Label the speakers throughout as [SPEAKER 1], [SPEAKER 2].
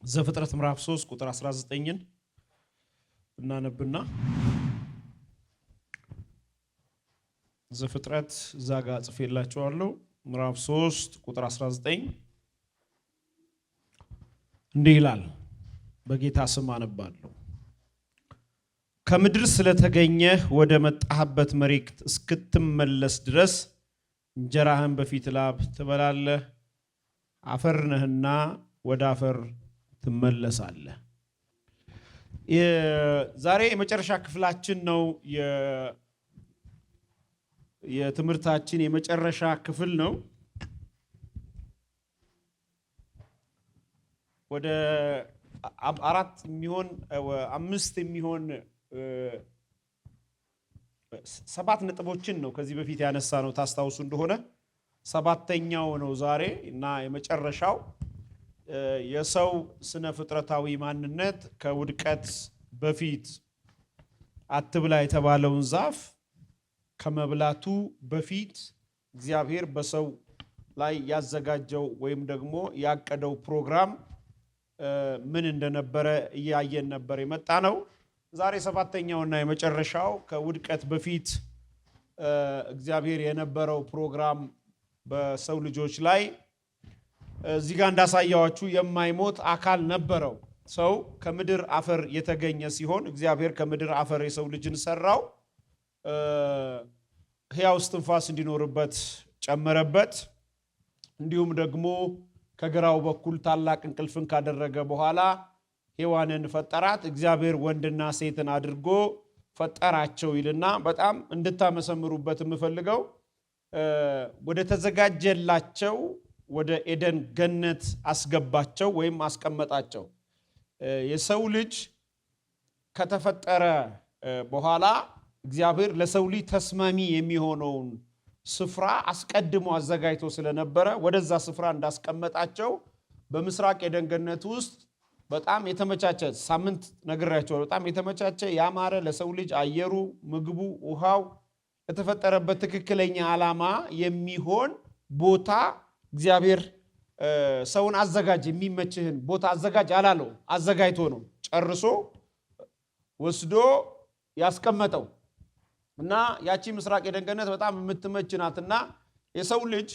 [SPEAKER 1] ዘፍጥረት ምዕራፍ 3 ቁጥር 19ን እናነብና ዘፍጥረት ዛጋ ጽፌላችኋለሁ ምዕራፍ 3 ቁጥር 19 እንዲህ ይላል። በጌታ ስም አነባለሁ። ከምድር ስለተገኘህ ወደ መጣህበት መሬት እስክትመለስ ድረስ እንጀራህን በፊት ላብ ትበላለህ፣ አፈር ነህና ወደ አፈር ትመለሳለህ። ዛሬ የመጨረሻ ክፍላችን ነው። የትምህርታችን የመጨረሻ ክፍል ነው። ወደ 5 የሚሆን 7 ነጥቦችን ነው ከዚህ በፊት ያነሳ ነው። ታስታውሱ እንደሆነ 7ኛው ነው ዛሬ እና የመጨረሻው የሰው ስነ ፍጥረታዊ ማንነት ከውድቀት በፊት አትብላ የተባለውን ዛፍ ከመብላቱ በፊት እግዚአብሔር በሰው ላይ ያዘጋጀው ወይም ደግሞ ያቀደው ፕሮግራም ምን እንደነበረ እያየን ነበር የመጣ ነው። ዛሬ 7ኛውና የመጨረሻው ከውድቀት በፊት እግዚአብሔር የነበረው ፕሮግራም በሰው ልጆች ላይ እዚህ ጋር እንዳሳያችሁ የማይሞት አካል ነበረው። ሰው ከምድር አፈር የተገኘ ሲሆን እግዚአብሔር ከምድር አፈር የሰው ልጅን ሰራው፣ ሕያው እስትንፋስ እንዲኖርበት ጨመረበት። እንዲሁም ደግሞ ከግራው በኩል ታላቅ እንቅልፍን ካደረገ በኋላ ሔዋንን ፈጠራት። እግዚአብሔር ወንድና ሴትን አድርጎ ፈጠራቸው ይልና በጣም እንድታመሰምሩበት የምፈልገው ወደ ተዘጋጀላቸው ወደ ኤደን ገነት አስገባቸው ወይም አስቀመጣቸው። የሰው ልጅ ከተፈጠረ በኋላ እግዚአብሔር ለሰው ልጅ ተስማሚ የሚሆነውን ስፍራ አስቀድሞ አዘጋጅቶ ስለነበረ ወደዛ ስፍራ እንዳስቀመጣቸው በምስራቅ ኤደን ገነት ውስጥ በጣም የተመቻቸ ሳምንት ነግራቸዋለሁ። በጣም የተመቻቸ ያማረ ለሰው ልጅ አየሩ፣ ምግቡ፣ ውሃው የተፈጠረበት ትክክለኛ ዓላማ የሚሆን ቦታ እግዚአብሔር ሰውን አዘጋጅ፣ የሚመችህን ቦታ አዘጋጅ አላለው። አዘጋጅቶ ነው ጨርሶ ወስዶ ያስቀመጠው እና ያቺ ምስራቅ ኤደን ገነት በጣም የምትመች ናትና የሰው ልጅ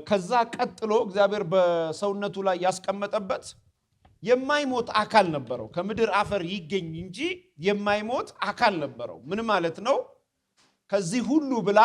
[SPEAKER 1] ከዛ ቀጥሎ እግዚአብሔር በሰውነቱ ላይ ያስቀመጠበት የማይሞት አካል ነበረው። ከምድር አፈር ይገኝ እንጂ የማይሞት አካል ነበረው። ምን ማለት ነው? ከዚህ ሁሉ ብላ፣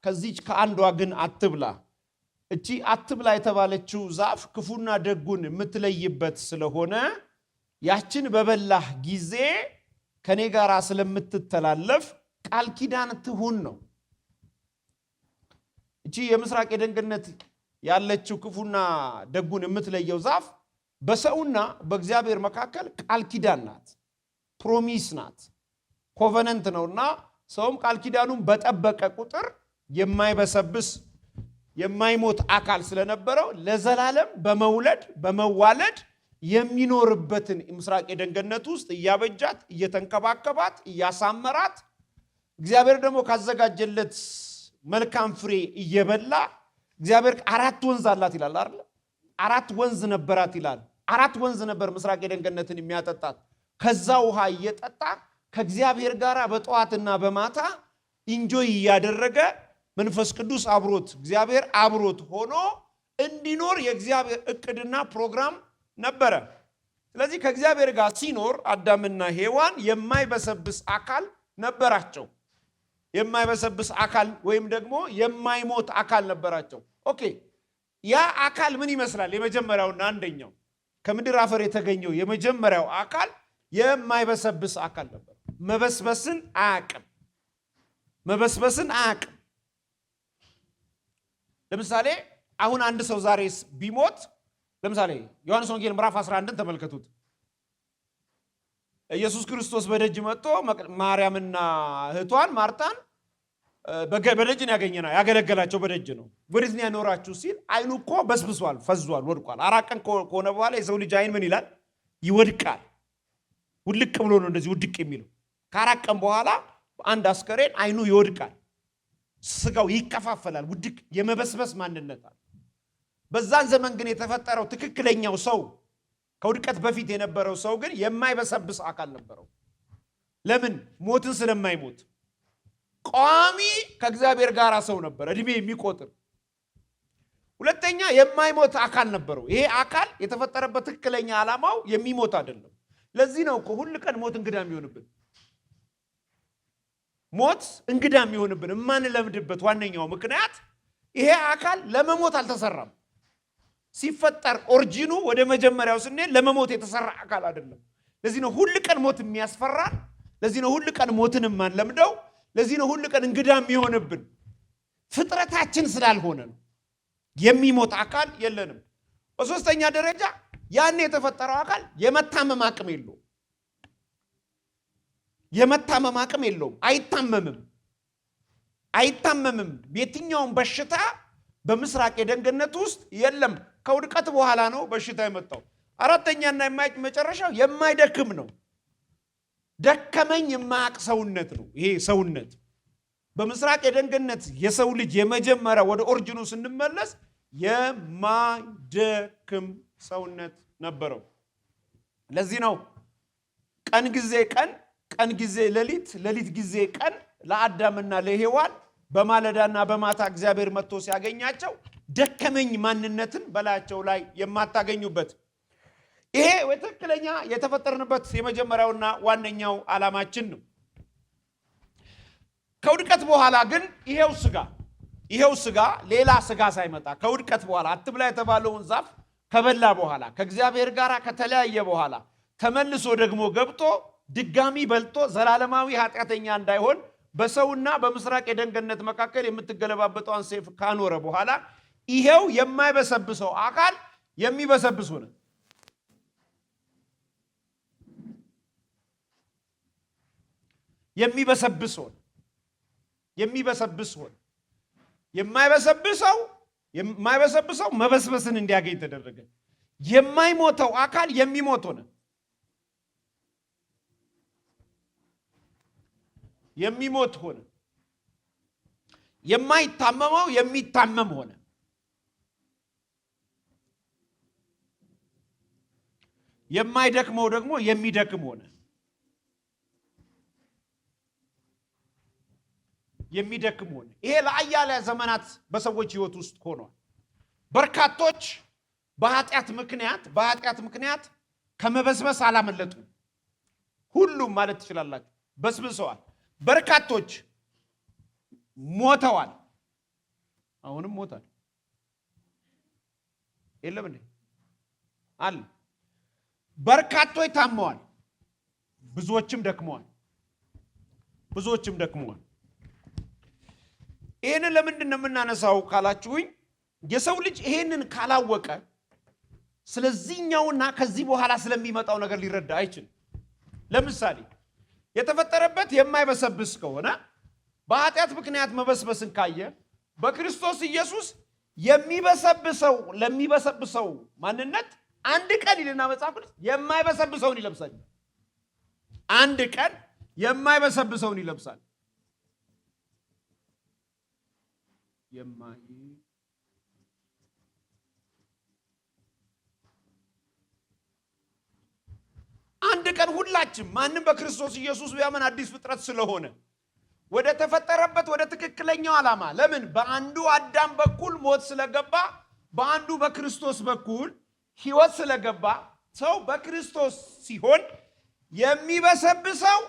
[SPEAKER 1] ከዚች ከአንዷ ግን አትብላ። እቺ አትብላ የተባለችው ዛፍ ክፉና ደጉን የምትለይበት ስለሆነ ያችን በበላህ ጊዜ ከኔ ጋር ስለምትተላለፍ ቃል ኪዳን ትሁን ነው። እቺ የምስራቅ ኤደን ገነት ያለችው ክፉና ደጉን የምትለየው ዛፍ በሰውና በእግዚአብሔር መካከል ቃል ኪዳን ናት፣ ፕሮሚስ ናት፣ ኮቨነንት ነውና ሰውም ቃል ኪዳኑን በጠበቀ ቁጥር የማይበሰብስ የማይሞት አካል ስለነበረው ለዘላለም በመውለድ በመዋለድ የሚኖርበትን ምስራቅ ኤደን ገነት ውስጥ እያበጃት እየተንከባከባት እያሳመራት እግዚአብሔር ደግሞ ካዘጋጀለት መልካም ፍሬ እየበላ እግዚአብሔር 4 ወንዝ አላት ይላል አይደል? 4 ወንዝ ነበራት ይላል። 4 ወንዝ ነበር ምስራቅ ኤደን ገነትን የሚያጠጣት። ከዛ ውሃ እየጠጣ ከእግዚአብሔር ጋር በጠዋትና በማታ ኢንጆይ እያደረገ መንፈስ ቅዱስ አብሮት እግዚአብሔር አብሮት ሆኖ እንዲኖር የእግዚአብሔር እቅድና ፕሮግራም ነበረ። ስለዚህ ከእግዚአብሔር ጋር ሲኖር አዳምና ሔዋን የማይበሰብስ አካል ነበራቸው። የማይበሰብስ አካል ወይም ደግሞ የማይሞት አካል ነበራቸው። ኦኬ፣ ያ አካል ምን ይመስላል? የመጀመሪያውና አንደኛው ከምድር አፈር የተገኘው የመጀመሪያው አካል የማይበሰብስ አካል ነበር። መበስበስን አያቅም። መበስበስን አያቅም። ለምሳሌ አሁን አንድ ሰው ዛሬ ቢሞት፣ ለምሳሌ ዮሐንስ ወንጌል ምዕራፍ 11ን ተመልከቱት። ኢየሱስ ክርስቶስ በደጅ መጥቶ ማርያምና እህቷን ማርታን በደጅ ነው ያገለገላቸው። በደጅ ነው። ወዴት ነው ያኖራችሁ ሲል አይኑ እኮ በስብሷል፣ ፈዟል፣ ወድቋል። 4 ቀን ከሆነ በኋላ የሰው ልጅ አይን ምን ይላል? ይወድቃል። ውልቅ ብሎ ነው እንደዚህ ውድቅ የሚለው። ከ4 ቀን በኋላ አንድ አስከሬን አይኑ ይወድቃል፣ ስጋው ይከፋፈላል፣ ውድቅ የመበስበስ ማንነት አለ። በዛን ዘመን ግን የተፈጠረው ትክክለኛው ሰው ከውድቀት በፊት የነበረው ሰው ግን የማይበሰብስ አካል ነበረው። ለምን? ሞትን ስለማይሞት ቋሚ ከእግዚአብሔር ጋር ሰው ነበር፣ እድሜ የሚቆጥር። ሁለተኛ የማይሞት አካል ነበረው። ይሄ አካል የተፈጠረበት ትክክለኛ ዓላማው የሚሞት አይደለም። ለዚህ ነው እኮ ሁሉ ቀን ሞት እንግዳ የሚሆንብን። ሞት እንግዳ የሚሆንብን የማንለምድበት ዋነኛው ምክንያት ይሄ አካል ለመሞት አልተሰራም። ሲፈጠር ኦሪጂኑ ወደ መጀመሪያው ስንሄድ ለመሞት የተሰራ አካል አይደለም። ለዚህ ነው ሁሉ ቀን ሞት የሚያስፈራን። ለዚህ ነው ሁሉ ቀን ሞትን የማንለምደው። ለዚህ ነው ሁሉ ቀን እንግዳ የሚሆንብን። ፍጥረታችን ስላልሆነ ነው። የሚሞት አካል የለንም። በሶስተኛ ደረጃ ያን የተፈጠረው አካል የመታመም አቅም የለውም። የመታመም አቅም የለውም። አይታመምም። የትኛውም በሽታ በምስራቅ ኤደን ገነት ውስጥ የለም። ከውድቀት በኋላ ነው በሽታ የመጣው። አራተኛና መጨረሻው የማይደክም ነው። ደከመኝ የማያቅ ሰውነት ነው። ይሄ ሰውነት በምስራቅ ኤደን ገነት የሰው ልጅ የመጀመሪያ ወደ ኦሪጂኑ ስንመለስ የማይደክም ሰውነት ነበረው። ለዚህ ነው ቀን ጊዜ ቀን፣ ቀን ጊዜ ሌሊት፣ ሌሊት ጊዜ ቀን ለአዳምና ለሔዋን በማለዳና በማታ እግዚአብሔር መጥቶ ሲያገኛቸው ደከመኝ ማንነትን በላያቸው ላይ የማታገኙበት። ይሄ ትክክለኛ የተፈጠርንበት የመጀመሪያውና ዋነኛው ዓላማችን ነው። ከውድቀት በኋላ ግን ይሄው ስጋ ሌላ ስጋ ሳይመጣ ከውድቀት በኋላ አትብላ የተባለውን ዛፍ ከበላ በኋላ ከእግዚአብሔር ጋር ከተለያየ በኋላ ተመልሶ ደግሞ ገብቶ ድጋሚ በልቶ ዘላለማዊ ኃጢአተኛ እንዳይሆን በሰውና በምስራቅ ኤደን ገነት መካከል የምትገለባበጠውን ሰይፍ ካኖረ በኋላ ይሄው የማይበሰብሰው አካል የሚበሰብስ ሆነ። የሚበሰብስ ሆነ። የማይበሰብሰው መበስበስን እንዲያገኝ ተደረገ። የማይሞተው አካል የሚሞት ሆነ። የሚሞት ሆነ። የማይታመመው የሚታመም ሆነ። የማይደክመው ደግሞ የሚደክም ሆነ። ይሄ ለአያሌ ዘመናት በሰዎች ሕይወት ውስጥ ሆኗል። በርካቶች በኃጢአት ምክንያት ከመበስበስ አላመለጡም። ሁሉም ማለት ትችላላችሁ በስብሰዋል። በርካቶች ሞተዋል። አሁንም ሞታል። የለም እንዴ? አለ። በርካቶች ታመዋል። ብዙዎችም ደክመዋል። ይሄንን ለምንድን ነው የምናነሳው ካላችሁኝ፣ የሰው ልጅ ይሄንን ካላወቀ ስለዚህኛውና ከዚህ በኋላ ስለሚመጣው ነገር ሊረዳ አይችልም። ለምሳሌ የተፈጠረበት የማይበሰብስ ከሆነ በኃጢአት ምክንያት መበስበስን ካየ በክርስቶስ ኢየሱስ ለሚበሰብሰው ማንነት አንድ ቀን ይልና መጽሐፍ ቅዱስ የማይበሰብሰውን ይለብሳል። አንድ ቀን የማይበሰብሰውን ይለብሳል። አንድ ቀን ሁላችን ማንም በክርስቶስ ኢየሱስ ቢያምን አዲስ ፍጥረት ስለሆነ ወደ ተፈጠረበት ወደ ትክክለኛው ዓላማ፣ ለምን በአንዱ አዳም በኩል ሞት ስለገባ በአንዱ በክርስቶስ በኩል ሕይወት ስለገባ ሰው በክርስቶስ ሲሆን የሚበሰብሰው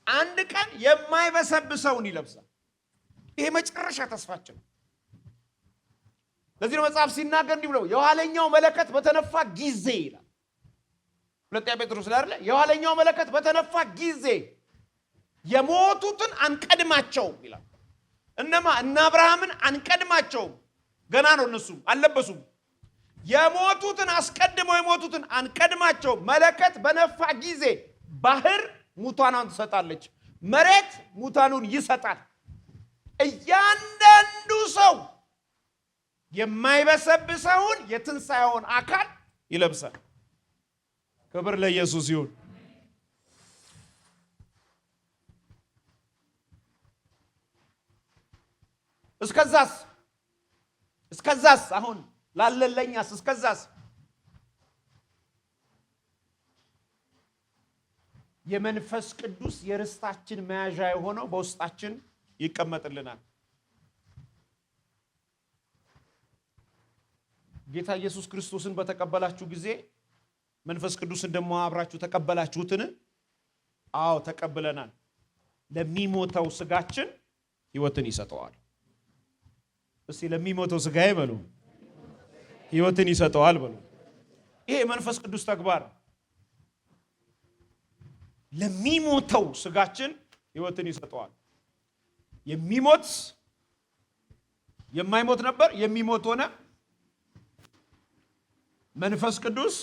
[SPEAKER 1] አንድ ቀን የማይበሰብሰውን ይለብሳል። ይሄ መጨረሻ ተስፋችን። ለዚህ ነው መጽሐፍ ሲናገር እንዲህ ብለው የኋለኛው መለከት በተነፋ ጊዜ ይላል። ሁለተኛ ጴጥሮስ ላይ አይደል? የኋለኛው መለከት በተነፋ ጊዜ የሞቱትን አንቀድማቸውም ይላል። እነ አብርሃምን አንቀድማቸውም፣ ገና ነው፣ እነሱም አልለበሱም። የሞቱትን አስቀድመው የሞቱትን አንቀድማቸውም። መለከት በነፋ ጊዜ ባህር ሙታኗን ትሰጣለች፣ መሬት ሙታኑን ይሰጣል። እያንዳንዱ ሰው የማይበሰብሰውን የትንሣኤውን አካል ይለብሳል። ክብር ለኢየሱስ ይሁን። እስከዛስ አሁን ላለለኛስ እስከዛስ የመንፈስ ቅዱስ የርስታችን መያዣ የሆነው በውስጣችን ይቀመጥልናል። ጌታ ኢየሱስ ክርስቶስን በተቀበላችሁ ጊዜ መንፈስ ቅዱስን ደግሞ አብራችሁ ተቀበላችሁትን? አዎ ተቀብለናል። ለሚሞተው ስጋችን ሕይወትን ይሰጠዋል። እስቲ ለሚሞተው ስጋዬ በሉ ሕይወትን ይሰጠዋል በሉ። ይሄ መንፈስ ቅዱስ ተግባር ለሚሞተው ስጋችን ሕይወትን ይሰጠዋል። የሚሞት የማይሞት ነበር፣ የሚሞት ሆነ። መንፈስ ቅዱስ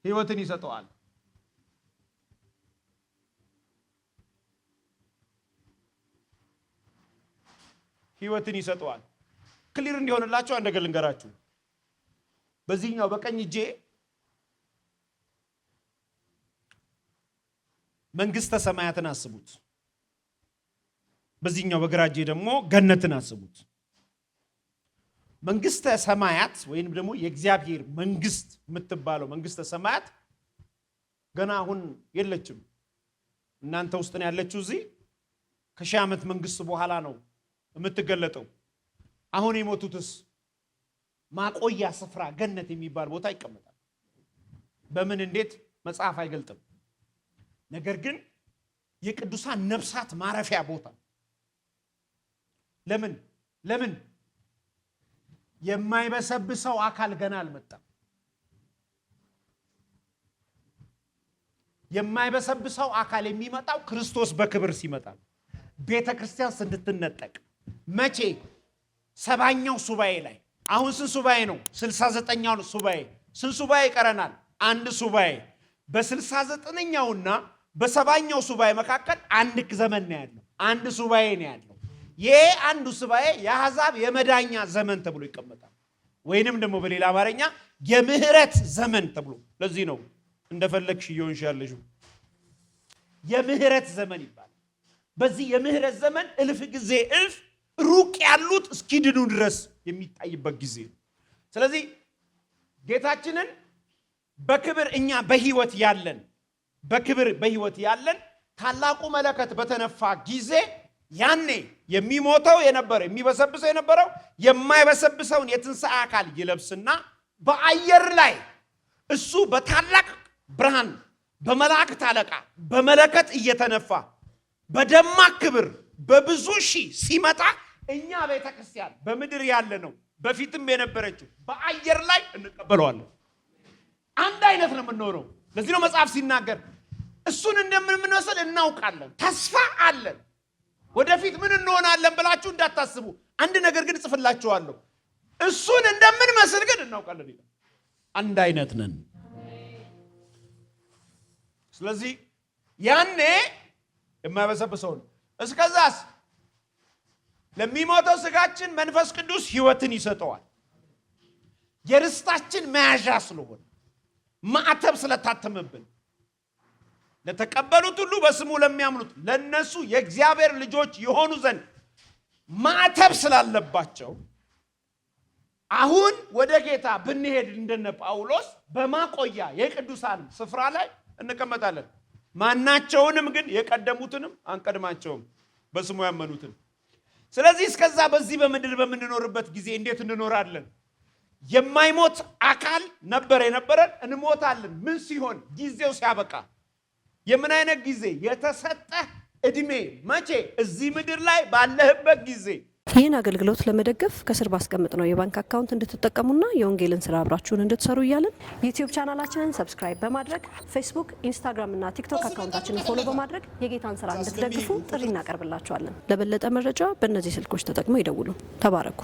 [SPEAKER 1] ሕይወትን ይሰጠዋል። ሕይወትን ይሰጠዋል። ክሊር እንዲሆንላችሁ አንድ ነገር ልንገራችሁ። በዚህኛው በቀኝ እጄ መንግስተ ሰማያትን አስቡት፣ በዚህኛው በግራ እጄ ደግሞ ገነትን አስቡት። መንግስተ ሰማያት ወይንም ደግሞ የእግዚአብሔር መንግስት የምትባለው መንግስተ ሰማያት ገና አሁን የለችም። እናንተ ውስጥ ነው ያለችው። እዚህ ከሺህ ዓመት መንግስት በኋላ ነው የምትገለጠው። አሁን የሞቱትስ ማቆያ ስፍራ ገነት የሚባል ቦታ ይቀመጣል። በምን እንዴት መጽሐፍ አይገልጥም። ነገር ግን የቅዱሳን ነፍሳት ማረፊያ ቦታ። ለምን የማይበሰብሰው አካል ገና አልመጣም። የማይበሰብሰው አካል የሚመጣው ክርስቶስ በክብር ሲመጣ፣ ቤተ ክርስቲያን እንድትነጠቅ። መቼ? 70ኛው ሱባኤ ላይ። አሁን ስንት ሱባኤ ነው? 69ኛው ሱባኤ። ስንት ሱባኤ ይቀረናል? አንድ ሱባኤ። በ69ኛውና በ70ኛው ሱባኤ መካከል አንድ ዘመን ነው ያለው። አንድ ሱባኤ ነው ያለው። ይሄ አንዱ ሱባኤ የአሕዛብ የመዳኛ ዘመን ተብሎ ይቀመጣል። ወይንም ደግሞ በሌላ አማርኛ የምህረት ዘመን ተብሎ። ለዚህ ነው እንደፈለግሽ እየሆንሽ ያለሽው። የምህረት ዘመን ይባላል። በዚህ የምህረት ዘመን እልፍ ጊዜ እልፍ ሩቅ ያሉት እስኪድኑ ድረስ የሚታይበት ጊዜ ነው። ስለዚህ ጌታችንን በክብር እኛ በህይወት ያለን ታላቁ መለከት በተነፋ ጊዜ ያኔ የሚሞተው የነበረ የሚበሰብሰው የነበረው የማይበሰብሰውን የትንሣኤ አካል ይለብስና በአየር ላይ እሱ በታላቅ ብርሃን በመላእክት አለቃ በመለከት እየተነፋ በደማቅ ክብር በብዙ ሺህ ሲመጣ እኛ ቤተ ክርስቲያን በምድር ያለ ነው በፊትም የነበረችው በአየር ላይ እንቀበለዋለን። አንድ አይነት ነው የምንሆነው። ለዚህ ነው መጽሐፍ ሲናገር እሱን እንደምንመስል እናውቃለን፣ ተስፋ አለን። ወደፊት ምን እንሆናለን ብላችሁ እንዳታስቡ። አንድ ነገር ግን እጽፍላችኋለሁ፣ እሱን እንደምንመስል ግን እናውቃለን ይላል። አንድ አይነት ነን። ስለዚህ ያኔ የማይበሰብሰውን እስከዛስ ለሚሞተው ስጋችን መንፈስ ቅዱስ ሕይወትን ይሰጠዋል። የርስታችን መያዣ ስለሆነ ማዕተብ ስለታተመብን ለተቀበሉት ሁሉ በስሙ ለሚያምኑት ለነሱ የእግዚአብሔር ልጆች የሆኑ ዘንድ ማዕተብ ስላለባቸው አሁን ወደ ጌታ ብንሄድ እንደነ ጳውሎስ በማቆያ የቅዱሳን ስፍራ ላይ እንቀመጣለን። ማናቸውንም ግን የቀደሙትንም አንቀድማቸውም በስሙ ያመኑትን። ስለዚህ እስከዛ በዚህ በምድር በምንኖርበት ጊዜ እንዴት እንኖራለን? የማይሞት አካል ነበር የነበረን፣ እንሞታለን። ምን ሲሆን? ጊዜው ሲያበቃ። የምን አይነት ጊዜ? የተሰጠ እድሜ። መቼ? እዚህ ምድር ላይ ባለህበት ጊዜ።
[SPEAKER 2] ይህን አገልግሎት ለመደገፍ ከስር ባስቀምጥ ነው የባንክ አካውንት እንድትጠቀሙና የወንጌልን ስራ አብራችሁን እንድትሰሩ እያለን ዩቲዩብ ቻናላችንን ሰብስክራይብ በማድረግ ፌስቡክ፣ ኢንስታግራም እና ቲክቶክ አካውንታችንን ፎሎ በማድረግ የጌታን ስራ እንድትደግፉ ጥሪ እናቀርብላችኋለን። ለበለጠ መረጃ በእነዚህ ስልኮች ተጠቅመው ይደውሉ። ተባረኩ።